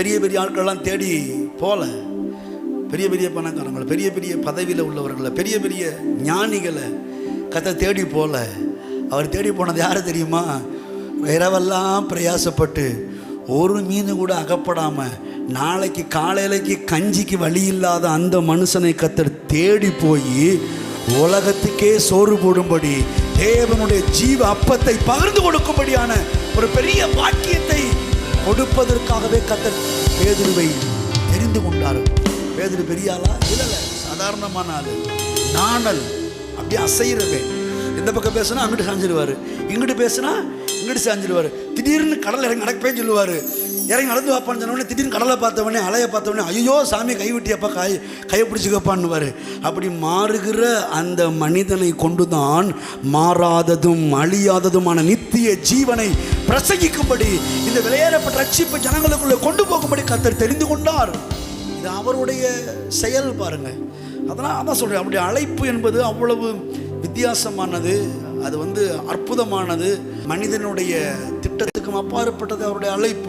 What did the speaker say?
பெரிய பெரிய ஆட்களெல்லாம் தேடி போல, பெரிய பெரிய பணக்காரங்களை, பெரிய பெரிய பதவியில் உள்ளவர்களை, பெரிய பெரிய ஞானிகளை கர்த்தர் தேடி போல. அவர் தேடி போனது யாரை தெரியுமா? இரவெல்லாம் பிரயாசப்பட்டு ஒரு மீன் கூட அகப்படாமல் நாளைக்கு காலையிலைக்கு கஞ்சிக்கு வழி இல்லாத அந்த மனுஷனை கர்த்தர் தேடி போய் உலகத்துக்கே சோறு போடும்படி தேவனுடைய ஜீவ அப்பத்தை பகிர்ந்து கொடுக்கும்படியான ஒரு பெரிய வாக்கியத்தை கொடுப்பதற்காகவே கர்த்தர் பேதுருவை தெரிந்து கொண்டார். பேதுரு பெரிய ஆளா? இல்லை, சாதாரணமான ஆள். நாணல், அப்படியே அசைறவே. இந்த பக்கம் பேசுனா அங்கிட்டு சாஞ்சிடுவார், இங்கிட்டு பேசுனா இங்கிட்டு சாஞ்சிடுவார். திடீர்னு கடல் இறங்கி நடப்பேன்னு சொல்லுவார். இறங்கி நடந்து வாப்பான்னு சொன்னோடனே திடீர்னு கடலை பார்த்தவொடனே, அலையை பார்த்தவொடனே, ஐயோ சாமி கைவிட்டியப்பா, கையை பிடிச்சிக்கப்பான்னுவார். அப்படி மாறுகிற அந்த மனிதனை கொண்டுதான் மாறாததும் அழியாததுமான நித்திய ஜீவனை பிரசங்கிக்கும்படி, இந்த விளையாடப்பட்ட ரட்சிப்பு ஜனங்களுக்குள்ளே கொண்டு போகும்படி கர்த்தர் தெரிந்து கொண்டார். இது அவருடைய செயல் பாருங்க. அதனால் அதான் சொல்கிறேன், அவருடைய அழைப்பு என்பது அவ்வளவு வித்தியாசமானது, அது அற்புதமானது, மனிதனுடைய திட்டத்துக்கும் அப்பாற்பட்டது அவருடைய அழைப்பு.